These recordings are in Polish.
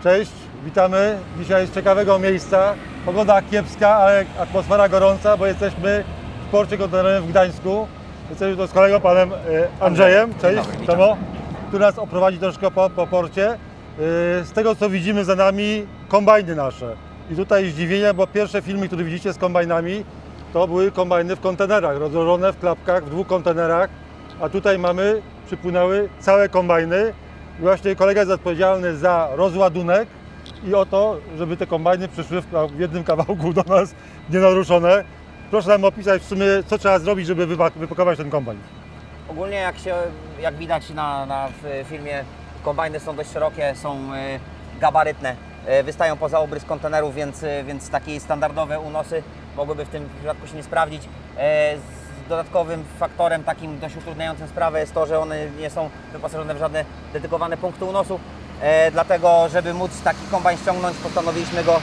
Cześć, witamy dzisiaj z ciekawego miejsca. Pogoda kiepska, ale atmosfera gorąca, bo jesteśmy w porcie kontenerowym w Gdańsku. Jesteśmy tu z kolegą panem Andrzejem, cześć, Tomo, który nas oprowadzi troszkę po porcie. Z tego co widzimy za nami, kombajny nasze. I tutaj zdziwienie, bo pierwsze filmy, które widzicie z kombajnami, to były kombajny w kontenerach, rozłożone w klapkach, w 2 kontenerach. A tutaj przypłynęły całe kombajny. I właśnie kolega jest odpowiedzialny za rozładunek i o to, żeby te kombajny przyszły w jednym kawałku do nas nienaruszone. Proszę nam opisać w sumie, co trzeba zrobić, żeby wypakować ten kombajn. Ogólnie jak widać w filmie, kombajny są dość szerokie, są gabarytne, wystają poza obrys kontenerów, więc takie standardowe unosy mogłyby w tym przypadku się nie sprawdzić. Dodatkowym faktorem takim dość utrudniającym sprawę jest to, że one nie są wyposażone w żadne dedykowane punkty unosu. Dlatego, żeby móc taki kombajn ściągnąć, postanowiliśmy go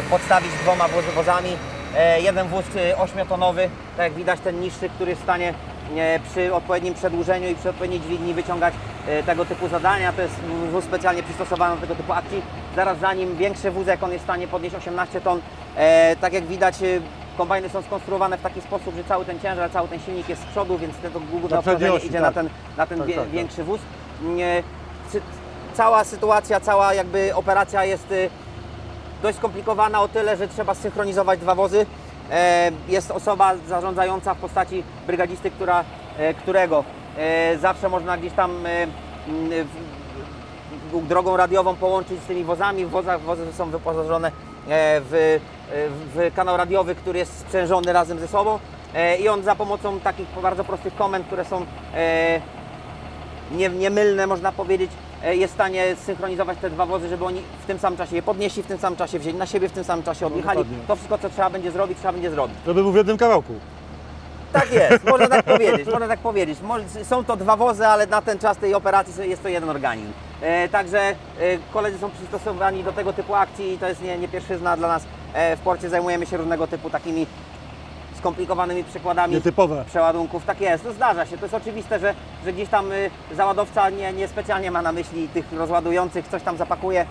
podstawić 2 wozami. Jeden wóz 8-tonowy, tak jak widać ten niższy, który jest w stanie przy odpowiednim przedłużeniu i przy odpowiedniej dźwigni wyciągać tego typu zadania. To jest wóz specjalnie przystosowany do tego typu akcji. Zaraz za nim większy wózek, on jest w stanie podnieść 18 ton. Tak jak widać, kombajny są skonstruowane w taki sposób, że cały ten ciężar, cały ten silnik jest z przodu, więc to główne obciążenie idzie tak. na ten większy wóz. Cała sytuacja, cała jakby operacja jest dość skomplikowana o tyle, że trzeba synchronizować 2 wozy. Jest osoba zarządzająca w postaci brygadzisty, którego zawsze można gdzieś tam drogą radiową połączyć z tymi wozami. Wozy są wyposażone w kanał radiowy, który jest sprzężony razem ze sobą i on za pomocą takich bardzo prostych komend, które są niemylne, można powiedzieć, jest w stanie synchronizować te 2 wozy, żeby oni w tym samym czasie je podnieśli, w tym samym czasie wzięli na siebie, w tym samym czasie odjechali. Dokładnie. To wszystko, co trzeba będzie zrobić. Żeby był w jednym kawałku. Tak jest, można tak powiedzieć, Są to 2 wozy, ale na ten czas tej operacji jest to jeden organizm. Także koledzy są przystosowani do tego typu akcji i to jest nie pierwszyzna dla nas. W porcie zajmujemy się różnego typu takimi skomplikowanymi przykładami Nietypowe. przeładunków. Tak jest, to zdarza się. To jest oczywiste, że gdzieś tam załadowca nie specjalnie ma na myśli tych rozładujących, coś tam zapakuje.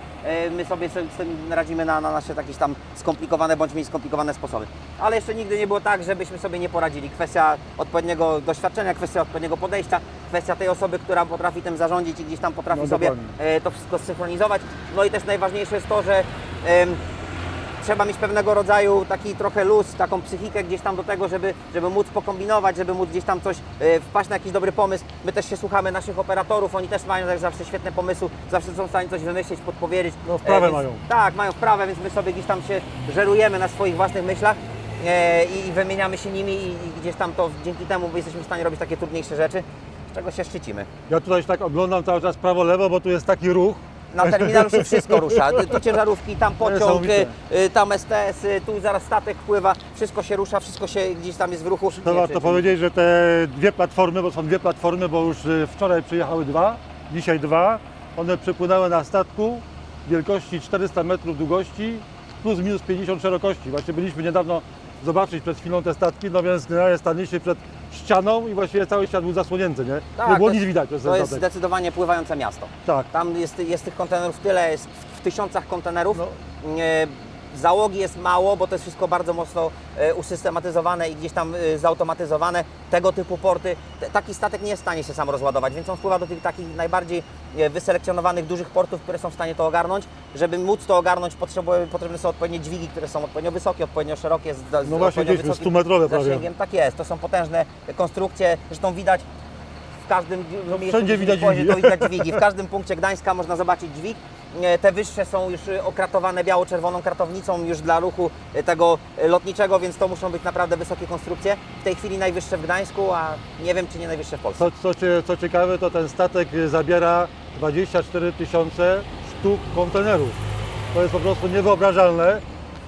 My sobie z tym radzimy na nasze jakieś tam skomplikowane bądź mniej skomplikowane sposoby. Ale jeszcze nigdy nie było tak, żebyśmy sobie nie poradzili. Kwestia odpowiedniego doświadczenia, kwestia odpowiedniego podejścia, kwestia tej osoby, która potrafi tym zarządzić i gdzieś tam potrafi sobie to wszystko zsynchronizować. No i też najważniejsze jest to, że trzeba mieć pewnego rodzaju taki trochę luz, taką psychikę gdzieś tam do tego, żeby móc pokombinować, żeby móc gdzieś tam coś wpaść na jakiś dobry pomysł. My też się słuchamy naszych operatorów, oni też mają jak zawsze świetne pomysły, zawsze są w stanie coś wymyślić, podpowiedzieć. No wprawę mają. Tak, mają wprawę, więc my sobie gdzieś tam się żerujemy na swoich własnych myślach i wymieniamy się nimi i gdzieś tam to dzięki temu jesteśmy w stanie robić takie trudniejsze rzeczy, z czego się szczycimy. Ja tutaj tak oglądam cały czas prawo-lewo, bo tu jest taki ruch. Na terminalu się wszystko rusza, tu ciężarówki, tam pociąg, Niesamowite. tam STS, tu zaraz statek pływa, wszystko się rusza, wszystko się gdzieś tam jest w ruchu. To warto powiedzieć, że te 2 platformy, bo są 2 platformy, bo już wczoraj przyjechały 2, dzisiaj 2. One przypłynęły na statku wielkości 400 metrów długości plus minus 50 szerokości. Właśnie byliśmy niedawno zobaczyć przed chwilą te statki, no więc generalnie stanęliśmy przed ścianą i właściwie cały świat był zasłonięty, nie? Tak, nie było nic widać przez ten to jest statek. zdecydowanie pływające miasto. Tak. Tam jest tych kontenerów tyle, jest w tysiącach kontenerów. No. Załogi jest mało, bo to jest wszystko bardzo mocno usystematyzowane i gdzieś tam zautomatyzowane. Tego typu porty, taki statek nie jest w stanie się sam rozładować, więc on wpływa do tych takich najbardziej wyselekcjonowanych, dużych portów, które są w stanie to ogarnąć. Żeby móc to ogarnąć, potrzebne są odpowiednie dźwigi, które są odpowiednio wysokie, odpowiednio szerokie, No właśnie gdzieś 100-metrowe prawie. zasięgiem. Tak jest, to są potężne konstrukcje, zresztą widać w każdym Wszędzie widać dźwigi. to widać dźwigi. W każdym punkcie Gdańska można zobaczyć dźwig. Te wyższe są już okratowane biało-czerwoną kratownicą już dla ruchu tego lotniczego, więc to muszą być naprawdę wysokie konstrukcje. W tej chwili najwyższe w Gdańsku, a nie wiem, czy nie najwyższe w Polsce. Co ciekawe, to ten statek zabiera 24 000 sztuk kontenerów. To jest po prostu niewyobrażalne.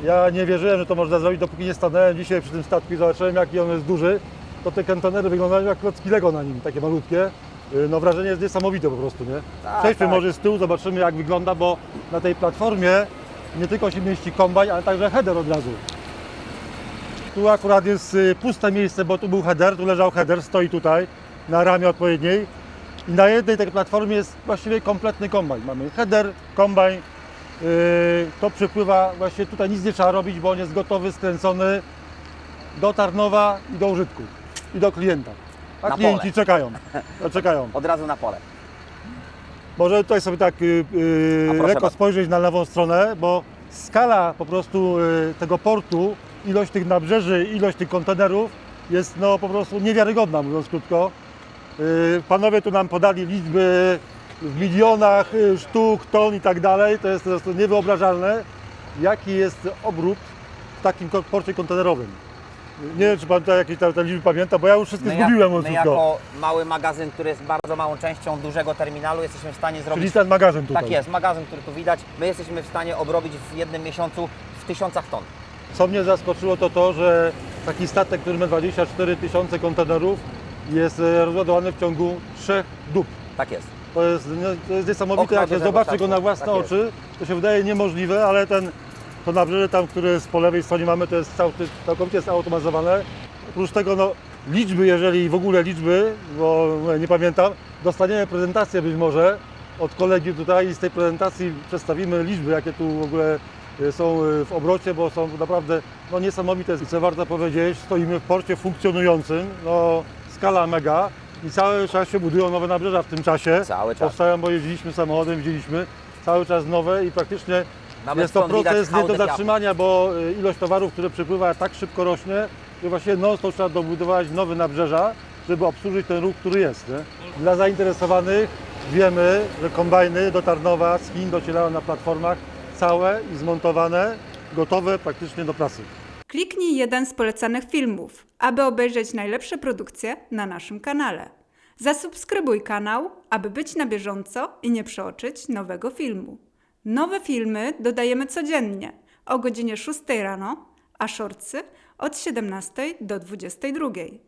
Ja nie wierzyłem, że to można zrobić, dopóki nie stanąłem dzisiaj przy tym statku i zobaczyłem, jaki on jest duży. To te kontenery wyglądają jak klocki Lego na nim, takie malutkie. No wrażenie jest niesamowite po prostu, nie? Tak, Przejdźmy tak. może z tyłu, zobaczymy jak wygląda, bo na tej platformie nie tylko się mieści kombajn, ale także header od razu. Tu akurat jest puste miejsce, bo tu był header, tu leżał header, stoi tutaj na ramie odpowiedniej. I na jednej tej platformie jest właściwie kompletny kombajn. Mamy header, kombajn, to przypływa, właśnie tutaj nic nie trzeba robić, bo on jest gotowy, skręcony do Tarnowa i do użytku, i do klienta. A Na klienci pole. czekają. Od razu na pole. Może tutaj sobie tak A proszę lekko bardzo. spojrzeć na lewą stronę, bo skala po prostu tego portu, ilość tych nabrzeży, ilość tych kontenerów jest no po prostu niewiarygodna, mówiąc krótko. Panowie tu nam podali liczby w milionach sztuk, ton i tak dalej. To jest po prostu niewyobrażalne, jaki jest obrót w takim porcie kontenerowym. Nie wiem, czy pan tutaj jakieś te liczby pamięta, bo ja już wszystkie zgubiłem, mówiąc My krótko. jako mały magazyn, który jest bardzo małą częścią dużego terminalu, jesteśmy w stanie zrobić... Czyli ten magazyn tutaj. Tak jest, magazyn, który tu widać, my jesteśmy w stanie obrobić w jednym miesiącu w 1000 ton. Co mnie zaskoczyło to, że taki statek, który ma 24 000 kontenerów, jest rozładowany w ciągu 3 dób. Tak jest. To jest niesamowite, Okno jak się dużego zobaczy go statku. na własne Tak jest. oczy, to się wydaje niemożliwe, ale to nabrzeże tam, które jest po lewej stronie mamy, to jest całkowicie zautomatyzowane. Oprócz tego no, liczby, jeżeli w ogóle liczby, bo nie pamiętam, dostaniemy prezentację być może od kolegi tutaj i z tej prezentacji przedstawimy liczby, jakie tu w ogóle są w obrocie, bo są naprawdę no, niesamowite. I co warto powiedzieć, stoimy w porcie funkcjonującym, no, skala mega i cały czas się budują nowe nabrzeża w tym czasie. Cały czas. Powstają, bo jeździliśmy samochodem, widzieliśmy, cały czas nowe i praktycznie Nawet jest to stąd widać proces nie do hałdę zatrzymania, bo ilość towarów, które przypływa tak szybko rośnie, że właśnie non-stop trzeba dobudować nowe nabrzeża, żeby obsłużyć ten ruch, który jest. Nie? Dla zainteresowanych wiemy, że kombajny do Tarnowa z Chin docierały na platformach całe i zmontowane, gotowe praktycznie do pracy. Kliknij jeden z polecanych filmów, aby obejrzeć najlepsze produkcje na naszym kanale. Zasubskrybuj kanał, aby być na bieżąco i nie przeoczyć nowego filmu. Nowe filmy dodajemy codziennie o godzinie 6 rano, a shortsy od 17 do 22.